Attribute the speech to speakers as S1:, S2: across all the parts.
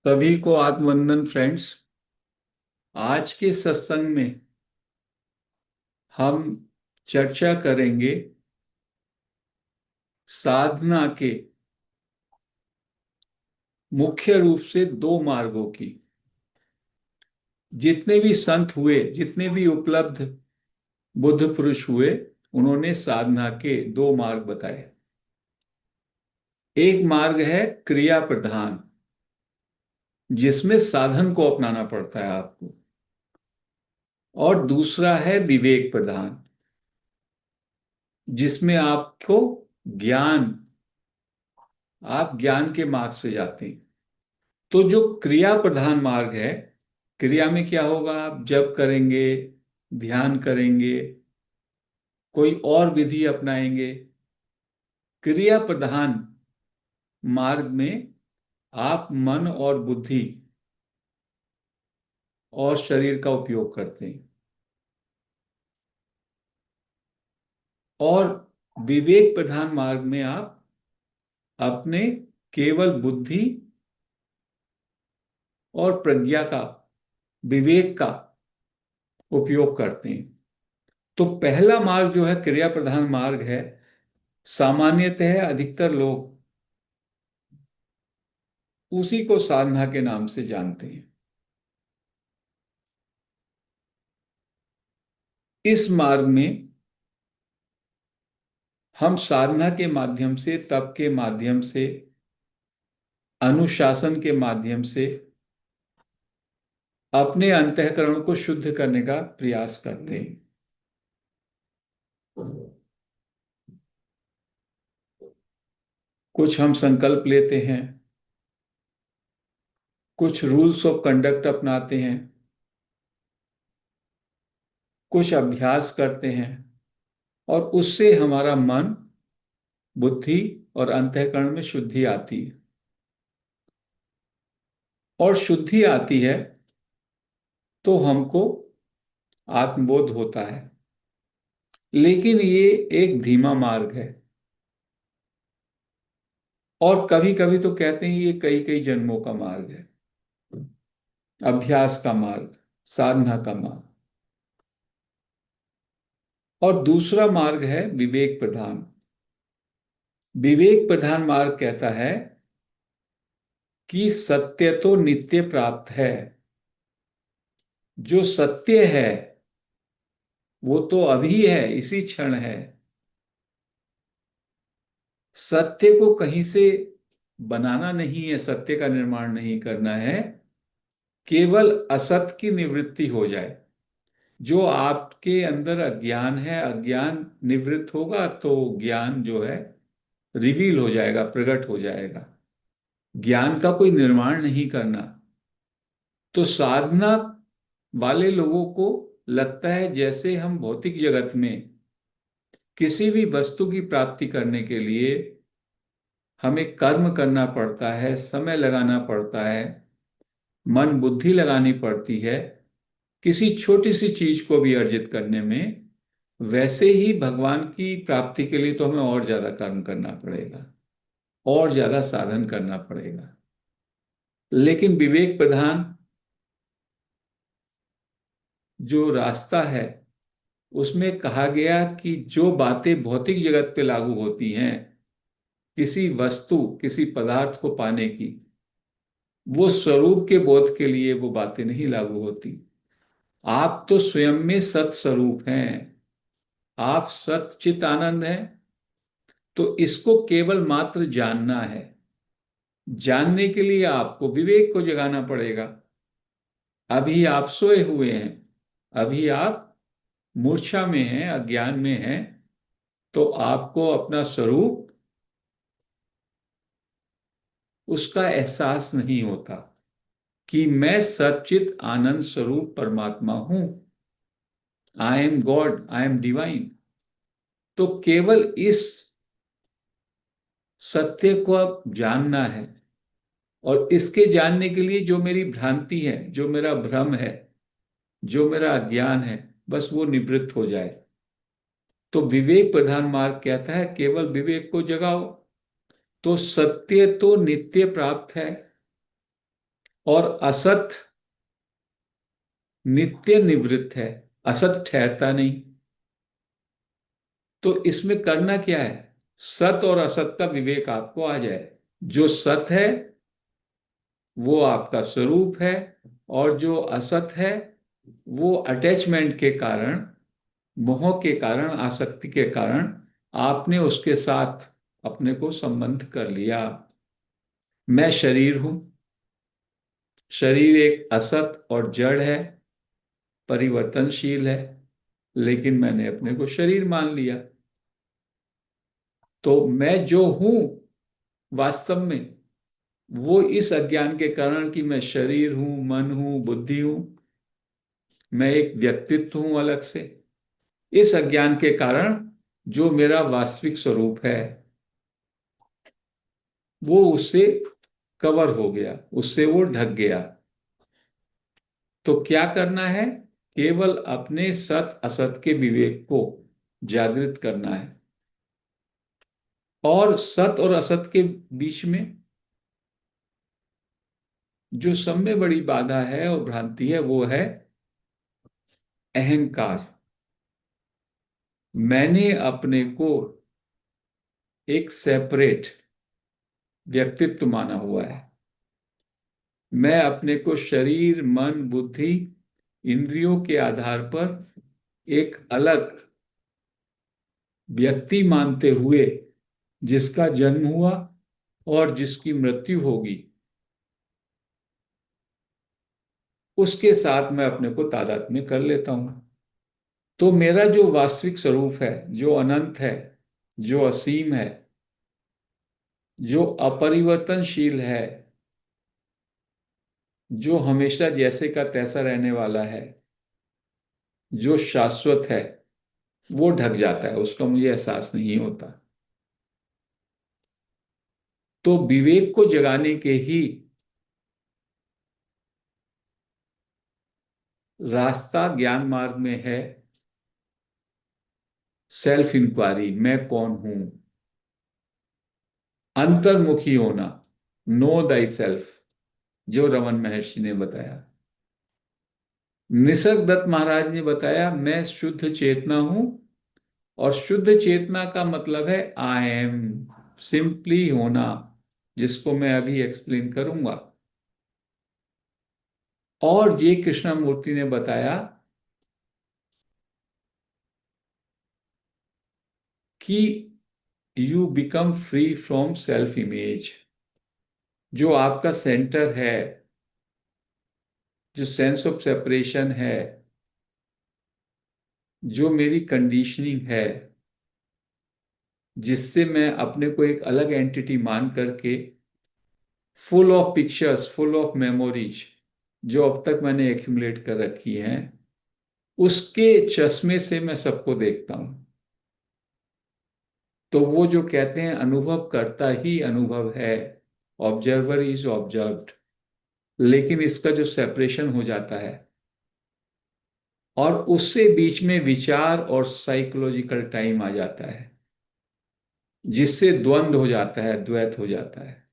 S1: सभी को आत्मवंदन फ्रेंड्स। आज के सत्संग में हम चर्चा करेंगे साधना के मुख्य रूप से दो मार्गों की। जितने भी संत हुए, जितने भी उपलब्ध बुद्ध पुरुष हुए, उन्होंने साधना के दो मार्ग बताए। एक मार्ग है क्रिया प्रधान, जिसमें साधन को अपनाना पड़ता है आपको। और दूसरा है विवेक प्रधान, जिसमें आपको ज्ञान, आप ज्ञान के मार्ग से जाते हैं। तो जो क्रिया प्रधान मार्ग है, क्रिया में क्या होगा? आप जप करेंगे, ध्यान करेंगे, कोई और विधि अपनाएंगे। क्रिया प्रधान मार्ग में आप मन और बुद्धि और शरीर का उपयोग करते हैं। और विवेक प्रधान मार्ग में आप अपने केवल बुद्धि और प्रज्ञा का, विवेक का उपयोग करते हैं। तो पहला मार्ग जो है क्रिया प्रधान मार्ग है, सामान्यतः अधिकतर लोग उसी को साधना के नाम से जानते हैं। इस मार्ग में हम साधना के माध्यम से, तप के माध्यम से, अनुशासन के माध्यम से अपने अंतःकरण को शुद्ध करने का प्रयास करते हैं। कुछ हम संकल्प लेते हैं, कुछ रूल्स ऑफ कंडक्ट अपनाते हैं, कुछ अभ्यास करते हैं, और उससे हमारा मन, बुद्धि और अंतःकरण में शुद्धि आती है। और शुद्धि आती है तो हमको आत्मबोध होता है। लेकिन ये एक धीमा मार्ग है, और कभी कभी तो कहते हैं ये कई कई जन्मों का मार्ग है, अभ्यास का मार्ग, साधना का मार्ग। और दूसरा मार्ग है विवेक प्रधान। विवेक प्रधान मार्ग कहता है कि सत्य तो नित्य प्राप्त है। जो सत्य है वो तो अभी है, इसी क्षण है। सत्य को कहीं से बनाना नहीं है, सत्य का निर्माण नहीं करना है। केवल असत की निवृत्ति हो जाए। जो आपके अंदर अज्ञान है, अज्ञान निवृत्त होगा तो ज्ञान जो है रिवील हो जाएगा, प्रकट हो जाएगा। ज्ञान का कोई निर्माण नहीं करना। तो साधना वाले लोगों को लगता है जैसे हम भौतिक जगत में किसी भी वस्तु की प्राप्ति करने के लिए हमें कर्म करना पड़ता है, समय लगाना पड़ता है, मन बुद्धि लगानी पड़ती है किसी छोटी सी चीज को भी अर्जित करने में। वैसे ही भगवान की प्राप्ति के लिए तो हमें और ज्यादा कर्म करना पड़ेगा, और ज्यादा साधन करना पड़ेगा। लेकिन विवेक प्रधान जो रास्ता है, उसमें कहा गया कि जो बातें भौतिक जगत पे लागू होती हैं, किसी वस्तु, किसी पदार्थ को पाने की, वो स्वरूप के बोध के लिए वो बातें नहीं लागू होती। आप तो स्वयं में सत स्वरूप हैं, आप सत चित आनंद हैं। तो इसको केवल मात्र जानना है। जानने के लिए आपको विवेक को जगाना पड़ेगा। अभी आप सोए हुए हैं, अभी आप मूर्छा में हैं, अज्ञान में हैं। तो आपको अपना स्वरूप, उसका एहसास नहीं होता कि मैं सच्चित आनंद स्वरूप परमात्मा हूं। I am God, I am divine. तो केवल इस सत्य को अब जानना है। और इसके जानने के लिए जो मेरी भ्रांति है, जो मेरा भ्रम है, जो मेरा अज्ञान है, बस वो निवृत्त हो जाए। तो विवेक प्रधान मार्ग कहता है केवल विवेक को जगाओ। तो सत्य तो नित्य प्राप्त है। और असत नित्य निवृत्त है, असत ठहरता नहीं। तो इसमें करना क्या है? सत और असत का विवेक आपको आ जाए। जो सत है वो आपका स्वरूप है, और जो असत है वो अटैचमेंट के कारण, मोह के कारण, आसक्ति के कारण आपने उसके साथ अपने को संबंध कर लिया। मैं शरीर हूं। शरीर एक असत और जड़ है, परिवर्तनशील है, लेकिन मैंने अपने को शरीर मान लिया। तो मैं जो हूं वास्तव में, वो इस अज्ञान के कारण कि मैं शरीर हूं, मन हूं, बुद्धि हूं, मैं एक व्यक्तित्व हूं अलग से, इस अज्ञान के कारण जो मेरा वास्तविक स्वरूप है वो उससे कवर हो गया, उससे वो ढक गया। तो क्या करना है? केवल अपने सत असत के विवेक को जागृत करना है। और सत और असत के बीच में जो सब में बड़ी बाधा है और भ्रांति है वो है अहंकार। मैंने अपने को एक सेपरेट व्यक्तित्व माना हुआ है। मैं अपने को शरीर, मन, बुद्धि, इंद्रियों के आधार पर एक अलग व्यक्ति मानते हुए जिसका जन्म हुआ और जिसकी मृत्यु होगी, उसके साथ मैं अपने को तादात्म्य कर लेता हूं। तो मेरा जो वास्तविक स्वरूप है, जो अनंत है, जो असीम है, जो अपरिवर्तनशील है, जो हमेशा जैसे का तैसा रहने वाला है, जो शाश्वत है, वो ढक जाता है, उसका मुझे एहसास नहीं होता। तो विवेक को जगाने के ही रास्ता ज्ञान मार्ग में है सेल्फ इंक्वायरी, मैं कौन हूं, अंतर्मुखी होना, नो दाई सेल्फ, जो रमन महर्षि ने बताया। निसर्ग दत्त महाराज ने बताया मैं शुद्ध चेतना हूं, और शुद्ध चेतना का मतलब है आई एम, सिंपली होना, जिसको मैं अभी एक्सप्लेन करूंगा। और जे कृष्णमूर्ति ने बताया कि you become free from self image. जो आपका सेंटर है, जो सेंस ऑफ सेपरेशन है, जो मेरी कंडीशनिंग है, जिससे मैं अपने को एक अलग एंटिटी मान करके full of pictures, full of memories जो अब तक मैंने एक्यूमुलेट कर रखी हैं, उसके चश्मे से मैं सबको देखता हूं। तो वो जो कहते हैं अनुभव करता ही अनुभव है, ऑब्जर्वर इज ऑब्जर्व्ड। लेकिन इसका जो सेपरेशन हो जाता है और उससे बीच में विचार और साइकोलॉजिकल टाइम आ जाता है, जिससे द्वंद्व हो जाता है, द्वैत हो जाता है।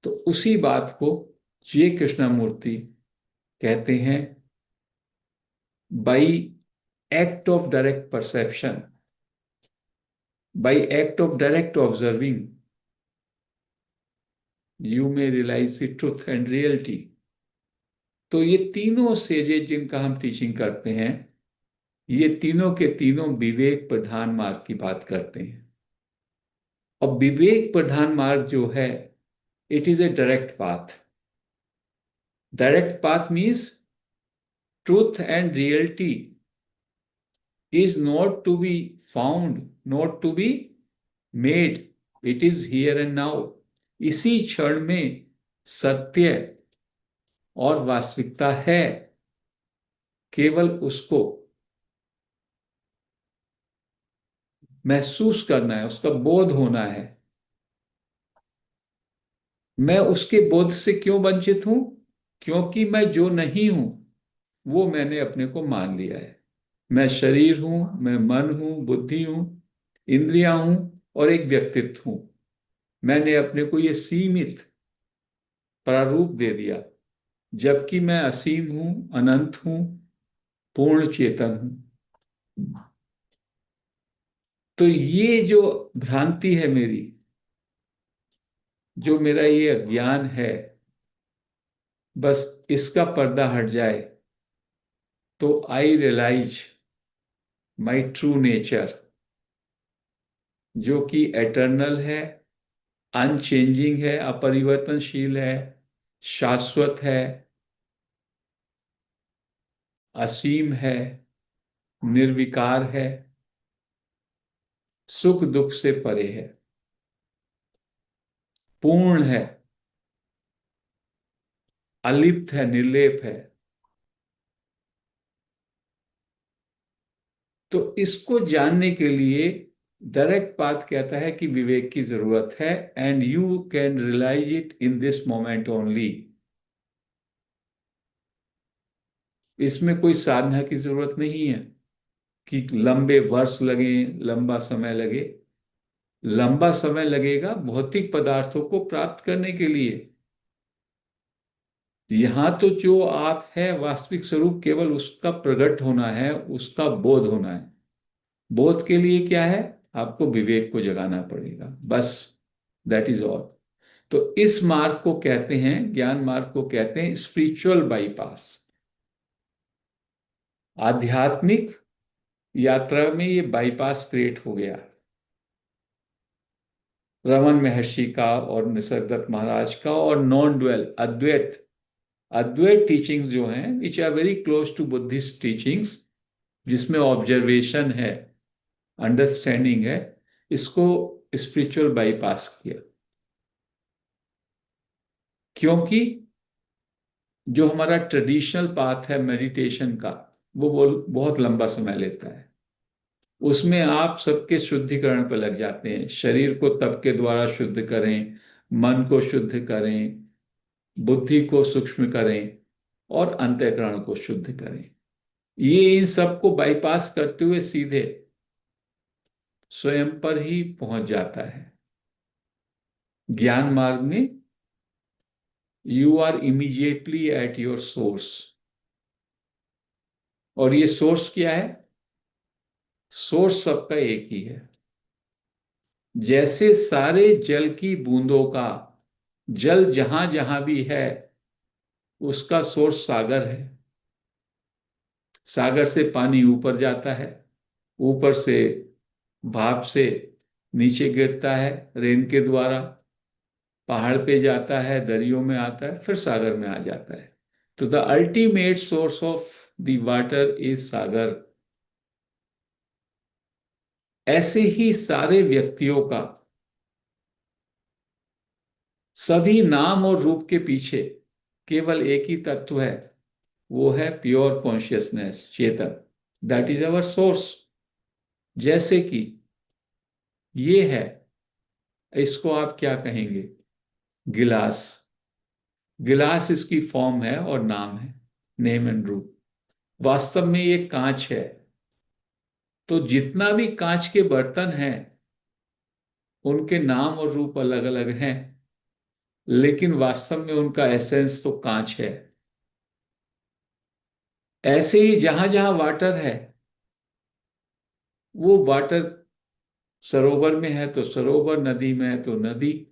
S1: तो उसी बात को जे कृष्णमूर्ति कहते हैं by act of direct perception, by act of direct observing, you may realise the truth and reality. तो ये तीनों सेजेस जिनका हम टीचिंग करते हैं, ये तीनों के तीनों विवेक प्रधान मार्ग की बात करते हैं। और विवेक प्रधान मार्ग जो है, it is a direct path. Direct path means truth and reality is not to be found, not to be made, it is here and now। इसी क्षण में सत्य और वास्तविकता है, केवल उसको महसूस करना है, उसका बोध होना है। मैं उसके बोध से क्यों वंचित हूं? क्योंकि मैं जो नहीं हूं वो मैंने अपने को मान लिया है। मैं शरीर हूं, मैं मन हूं, बुद्धि हूं, इंद्रियां हूं, और एक व्यक्तित्व हूं। मैंने अपने को ये सीमित प्रारूप दे दिया। जबकि मैं असीम हूं, अनंत हूं, पूर्ण चेतन हूं। तो ये जो भ्रांति है मेरी, जो मेरा ये अज्ञान है, बस इसका पर्दा हट जाए तो आई रियलाइज माई ट्रू नेचर, जो कि एटर्नल है, अनचेंजिंग है, अपरिवर्तनशील है, शाश्वत है, असीम है, निर्विकार है, सुख दुख से परे है, पूर्ण है, अलिप्त है, निर्लेप है। तो इसको जानने के लिए डायरेक्ट बात कहता है कि विवेक की जरूरत है, and you can realise it in this moment only. इसमें कोई साधना की जरूरत नहीं है कि लंबे वर्ष लगे, लंबा समय लगे। लंबा समय लगेगा भौतिक पदार्थों को प्राप्त करने के लिए। यहां तो जो आप है वास्तविक स्वरूप, केवल उसका प्रकट होना है, उसका बोध होना है। बोध के लिए क्या है? आपको विवेक को जगाना पड़ेगा, बस। That is all. तो इस मार्ग को कहते हैं, ज्ञान मार्ग को कहते हैं स्पिरिचुअल बाईपास। आध्यात्मिक यात्रा में ये बाईपास क्रिएट हो गया, रमन महर्षि का और निसर्गदत्त महाराज का, और non dual Advaita, Advaita teachings जो हैं, which are very close to Buddhist teachings, जिसमें ऑब्जर्वेशन है, अंडरस्टैंडिंग है, इसको स्पिरिचुअल बाईपास किया। क्योंकि जो हमारा ट्रेडिशनल पाथ है मेडिटेशन का, वो बहुत लंबा समय लेता है। उसमें आप सबके शुद्धिकरण पर लग जाते हैं, शरीर को तप के द्वारा शुद्ध करें, मन को शुद्ध करें, बुद्धि को सूक्ष्म करें, और अंतःकरण को शुद्ध करें। ये इन सबको बाईपास करते हुए सीधे स्वयं पर ही पहुंच जाता है। ज्ञान मार्ग में you are immediately at your source. और ये सोर्स क्या है? सोर्स सबका एक ही है। जैसे सारे जल की बूंदों का, जल जहां जहां भी है, उसका सोर्स सागर है। सागर से पानी ऊपर जाता है, ऊपर से भाप से नीचे गिरता है रेन के द्वारा, पहाड़ पे जाता है, दरियों में आता है, फिर सागर में आ जाता है। तो the ultimate source of the water is सागर। ऐसे ही सारे व्यक्तियों का, सभी नाम और रूप के पीछे केवल एक ही तत्व है, वो है pure consciousness, Chetan. That is our source. जैसे कि ये है, इसको आप क्या कहेंगे? गिलास। गिलास इसकी फॉर्म है और नाम है, नेम एंड रूप। वास्तव में ये कांच है। तो जितना भी कांच के बर्तन हैं, उनके नाम और रूप अलग अलग हैं, लेकिन वास्तव में उनका एसेंस तो कांच है। ऐसे ही जहां जहां वाटर है, वो वाटर सरोवर में है तो सरोवर, नदी में है तो नदी,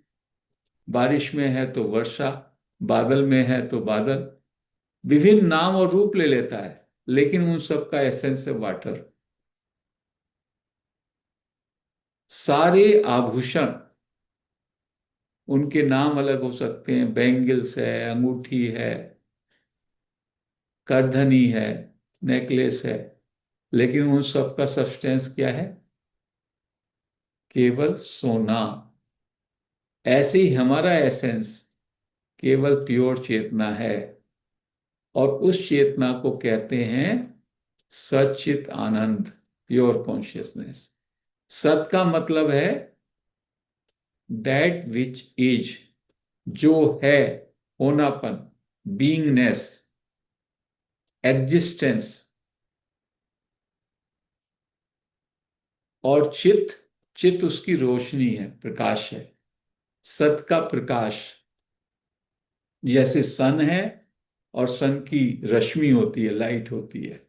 S1: बारिश में है तो वर्षा, बादल में है तो बादल। विभिन्न नाम और रूप ले लेता है, लेकिन उन सब का एसेंस है वाटर। सारे आभूषण, उनके नाम अलग हो सकते हैं, बैंगल्स है, अंगूठी है, करधनी है, नेकलेस है, लेकिन उन सब का सब्सटेंस क्या है? केवल सोना। ऐसे ही हमारा एसेंस केवल प्योर चेतना है, और उस चेतना को कहते हैं सच्चित आनंद, प्योर कॉन्शियसनेस। सत का मतलब है दैट विच इज, जो है, होनापन, बीइंगनेस, एग्जिस्टेंस। और चित, चित उसकी रोशनी है, प्रकाश है। सत का प्रकाश, जैसे सन है, और सन की रश्मि होती है, लाइट होती है।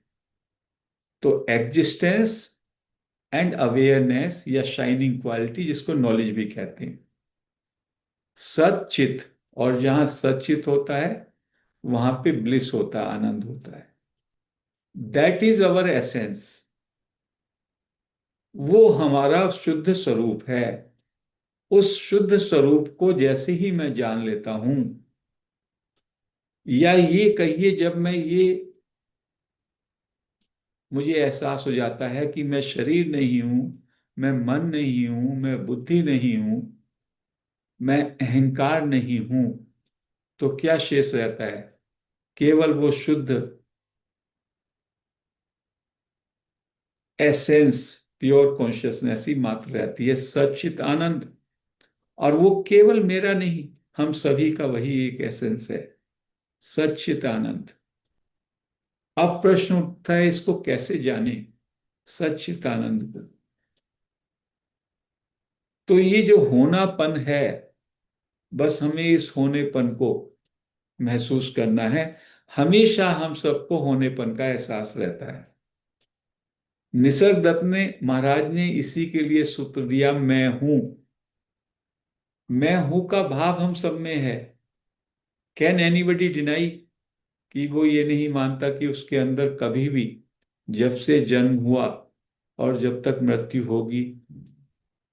S1: तो एग्जिस्टेंस एंड अवेयरनेस या शाइनिंग क्वालिटी, जिसको नॉलेज भी कहते हैं, सच्चित। और जहां सच्चित होता है वहां पे ब्लिस होता है, आनंद होता है। That is our essence. वो हमारा शुद्ध स्वरूप है। उस शुद्ध स्वरूप को जैसे ही मैं जान लेता हूं, या ये कहिए जब मैं ये मुझे एहसास हो जाता है कि मैं शरीर नहीं हूं, मैं मन नहीं हूं, मैं बुद्धि नहीं हूं, मैं अहंकार नहीं हूं, तो क्या शेष रहता है? केवल वो शुद्ध एसेंस, प्योर कॉन्शियसनेस ही मात्र रहती है, सच्चित आनंद। और वो केवल मेरा नहीं, हम सभी का वही एक एसेंस है, सच्चित आनंद। अब प्रश्न उठता है, इसको कैसे जाने, सच्चित आनंद को? तो ये जो होनापन है, बस हमें इस होनेपन को महसूस करना है। हमेशा हम सबको होनेपन का एहसास रहता है। निसर्गदत्त ने, महाराज ने इसी के लिए सूत्र दिया, मैं हूं। मैं हूं का भाव हम सब में है। कैन एनीबडी डिनाई कि वो ये नहीं मानता कि उसके अंदर कभी भी, जब से जन्म हुआ और जब तक मृत्यु होगी,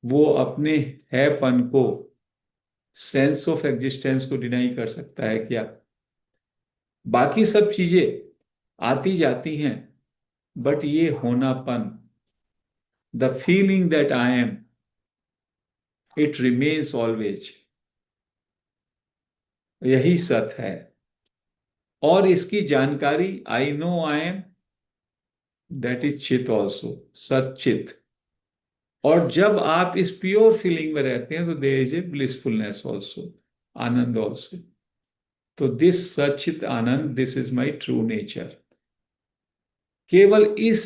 S1: वो अपने हैपन को, सेंस ऑफ एग्जिस्टेंस को डिनाई कर सकता है क्या? बाकी सब चीजें आती जाती हैं, बट ये होनापन, the feeling that I M, it remains always. यही सत्य है। और इसकी जानकारी, I know I am, that is चित ऑल्सो, सचित। और जब आप इस प्योर फीलिंग में रहते हैं तो there is a blissfulness also, Anand also. तो this Sachit Anand, this is my true nature. केवल इस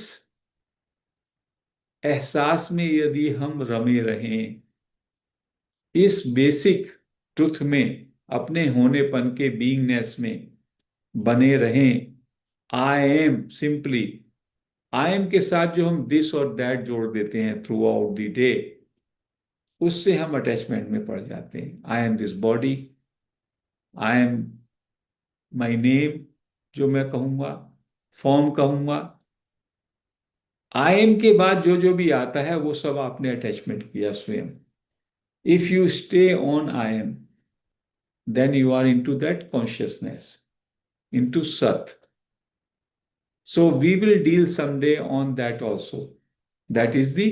S1: एहसास में यदि हम रमे रहें, इस बेसिक ट्रुथ में, अपने होनेपन के बीइंगनेस में बने रहें, I am simply, I am के साथ जो हम दिस और दैट जोड़ देते हैं थ्रू आउट द डे, उससे हम अटैचमेंट में पड़ जाते हैं। I am this body, I am my name, जो मैं कहूंगा, फॉर्म कहूंगा। आई एम के बाद जो जो भी आता है वो सब आपने अटैचमेंट किया स्वयं। If you stay on I am, then you are into that consciousness, into Sat. So we will deal someday on that also. That is the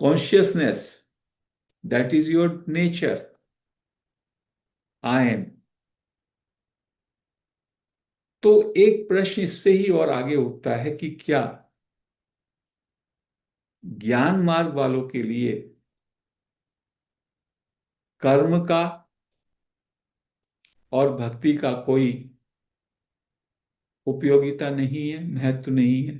S1: consciousness. That is your nature. I am. तो एक प्रश्न इससे ही और आगे उठता है कि क्या ज्ञान मार्ग वालों के लिए कर्म का और भक्ति का कोई उपयोगिता नहीं है, महत्व नहीं है?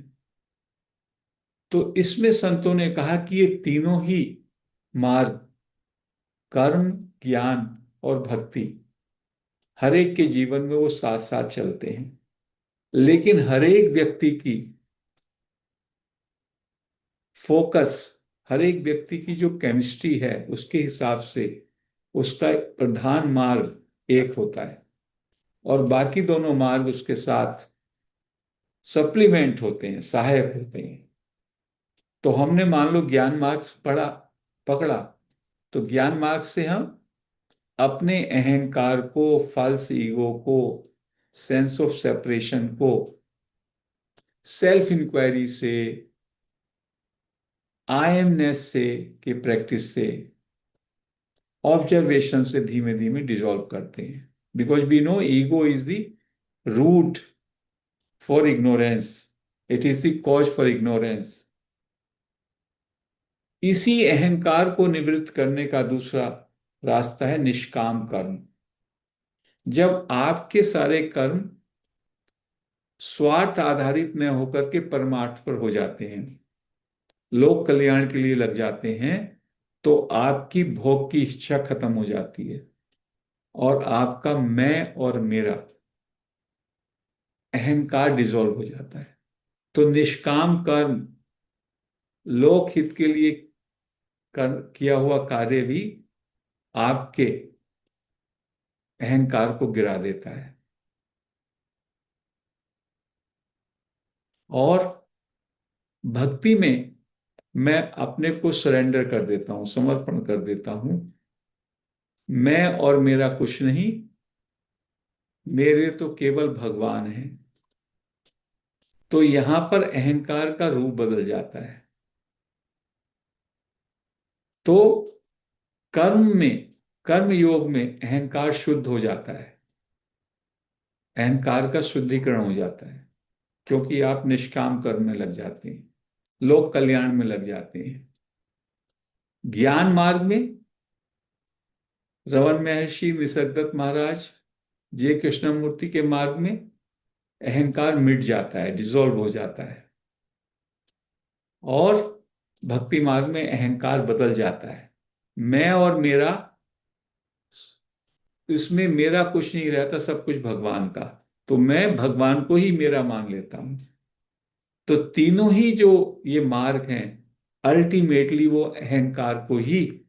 S1: तो इसमें संतों ने कहा कि ये तीनों ही मार्ग, कर्म, ज्ञान और भक्ति, हर एक के जीवन में वो साथ साथ चलते हैं। लेकिन हर एक व्यक्ति की फोकस, हर एक व्यक्ति की जो केमिस्ट्री है उसके हिसाब से उसका प्रधान मार्ग एक होता है, और बाकी दोनों मार्ग उसके साथ सप्लीमेंट होते हैं, सहायक होते हैं। तो हमने मान लो ज्ञान मार्ग पढ़ा, पकड़ा, तो ज्ञान मार्ग से हम अपने अहंकार को, फॉल्स ईगो को, सेंस ऑफ सेपरेशन को, सेल्फ इंक्वायरी से, आई एमनेस से, की प्रैक्टिस से, ऑब्जर्वेशन से धीमे धीमे डिसॉल्व करते हैं। Because we know ego is the root for ignorance, it is the cause for ignorance. इसी अहंकार को निवृत्त करने का दूसरा रास्ता है निष्काम कर्म। जब आपके सारे कर्म स्वार्थ आधारित न होकर के परमार्थ पर हो जाते हैं, लोक कल्याण के लिए लग जाते हैं, तो आपकी भोग की इच्छा खत्म हो जाती है और आपका मैं और मेरा अहंकार डिसॉल्व हो जाता है। तो निष्काम कर्म, लोक हित के लिए किया हुआ कार्य भी आपके अहंकार को गिरा देता है। और भक्ति में मैं अपने को सरेंडर कर देता हूं, समर्पण कर देता हूं। मैं और मेरा कुछ नहीं, मेरे तो केवल भगवान है। तो यहां पर अहंकार का रूप बदल जाता है। तो कर्म में, कर्म योग में अहंकार शुद्ध हो जाता है, अहंकार का शुद्धिकरण हो जाता है, क्योंकि आप निष्काम कर्म में लग जाते हैं, लोक कल्याण में लग जाते हैं। ज्ञान मार्ग में रमन महर्षि, निसर्गदत्त महाराज, जे कृष्णमूर्ति के मार्ग में अहंकार मिट जाता है, डिसॉल्व हो जाता है। और भक्ति मार्ग में अहंकार बदल जाता है। मैं और मेरा, इसमें मेरा कुछ नहीं रहता, सब कुछ भगवान का। तो मैं भगवान को ही मेरा मान लेता हूं। तो तीनों ही जो ये मार्ग हैं, अल्टीमेटली वो अहंकार को ही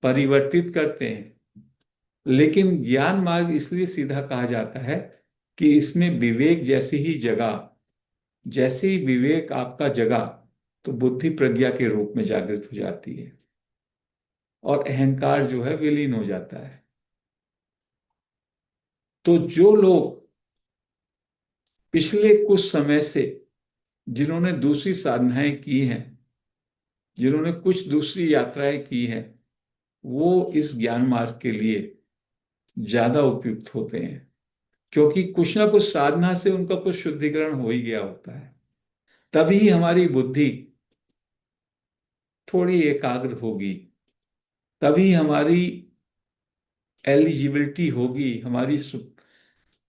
S1: परिवर्तित करते हैं। लेकिन ज्ञान मार्ग इसलिए सीधा कहा जाता है कि इसमें विवेक जैसी ही जगह, जैसे ही विवेक आपका जगा, तो बुद्धि प्रज्ञा के रूप में जागृत हो जाती है और अहंकार जो है विलीन हो जाता है। तो जो लोग पिछले कुछ समय से, जिन्होंने दूसरी साधनाएं की हैं, जिन्होंने कुछ दूसरी यात्राएं की हैं, वो इस ज्ञान मार्ग के लिए ज्यादा उपयुक्त होते हैं, क्योंकि कुछ ना कुछ साधना से उनका कुछ शुद्धिकरण हो ही गया होता है। तभी हमारी बुद्धि थोड़ी एकाग्र होगी, तभी हमारी एलिजिबिलिटी होगी,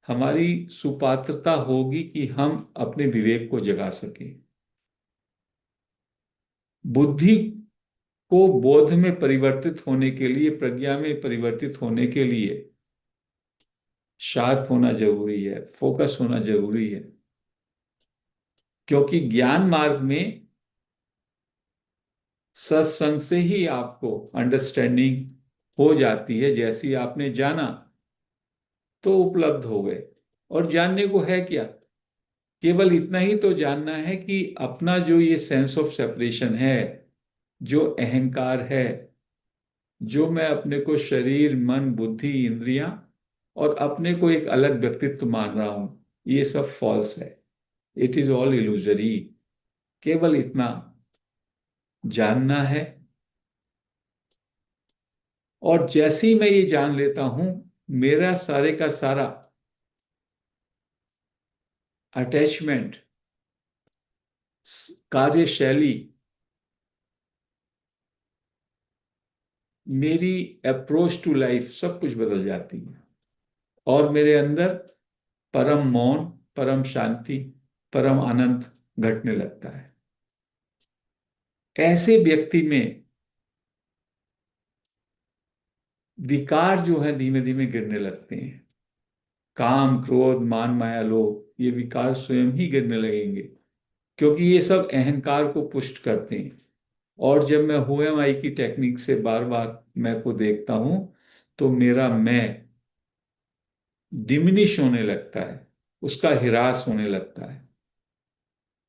S1: हमारी सुपात्रता होगी कि हम अपने विवेक को जगा सकें। बुद्धि को बोध में परिवर्तित होने के लिए, प्रज्ञा में परिवर्तित होने के लिए शार्प होना जरूरी है, फोकस होना जरूरी है। क्योंकि ज्ञान मार्ग में सत्संग से ही आपको अंडरस्टैंडिंग हो जाती है। जैसी आपने जाना तो उपलब्ध हो गए। और जानने को है क्या? केवल इतना ही तो जानना है कि अपना जो ये सेंस ऑफ सेपरेशन है, जो अहंकार है, जो मैं अपने को शरीर, मन, बुद्धि, इंद्रियां और अपने को एक अलग व्यक्तित्व मान रहा हूं, ये सब फॉल्स है। It is all illusory. केवल इतना जानना है। और जैसे ही मैं ये जान लेता हूं, मेरा सारे का सारा अटैचमेंट, कार्यशैली, मेरी अप्रोच टू लाइफ सब कुछ बदल जाती है। और मेरे अंदर परम मौन, परम शांति, परम आनंद घटने लगता है। ऐसे व्यक्ति में विकार जो है धीमे धीमे गिरने लगते हैं। काम, क्रोध, मान, माया, लोभ, ये विकार स्वयं ही गिरने लगेंगे, क्योंकि ये सब अहंकार को पुष्ट करते हैं। और जब मैं हु एम आई की टेक्निक से बार बार मैं को देखता हूं, तो मेरा मैं डिमिनिश होने लगता है, उसका ह्रास होने लगता है।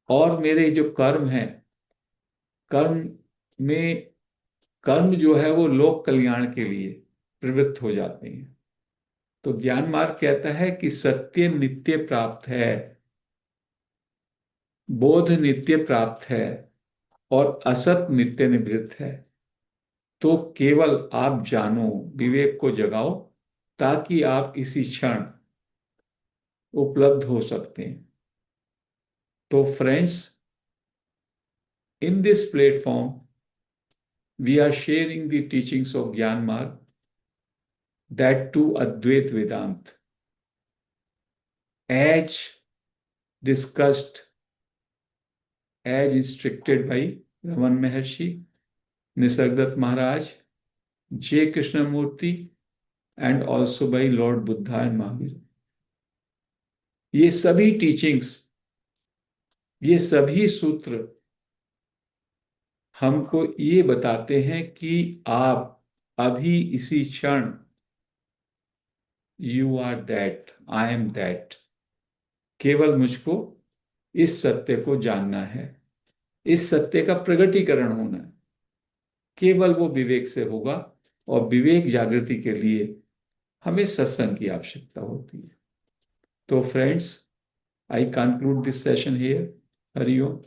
S1: और मेरे जो कर्म है, कर्म में, कर्म जो है वो लोक कल्याण के लिए प्रवृत्त हो जाते हैं। तो ज्ञान मार्ग कहता है कि सत्य नित्य प्राप्त है, बोध नित्य प्राप्त है और असत नित्य निवृत्त है। तो केवल आप जानो, विवेक को जगाओ, ताकि आप इसी क्षण उपलब्ध हो सकते हैं। तो friends, in this platform we are sharing the teachings of Gyan Marg, that too Advait Vedant, as discussed, as instructed by Raman Maharshi, Nisargadatta Maharaj, J. Krishnamurti, and also by Lord Buddha and Mahavir. ये सभी teachings, ये सभी सूत्र हमको ये बताते हैं कि आप अभी इसी क्षण, you are that, I am that. केवल मुझको इस सत्य को जानना है, इस सत्य का प्रगटीकरण होना है। केवल वो विवेक से होगा, और विवेक जागृति के लिए हमें सत्संग की आवश्यकता होती है। तो friends, I conclude this session here. Hariom.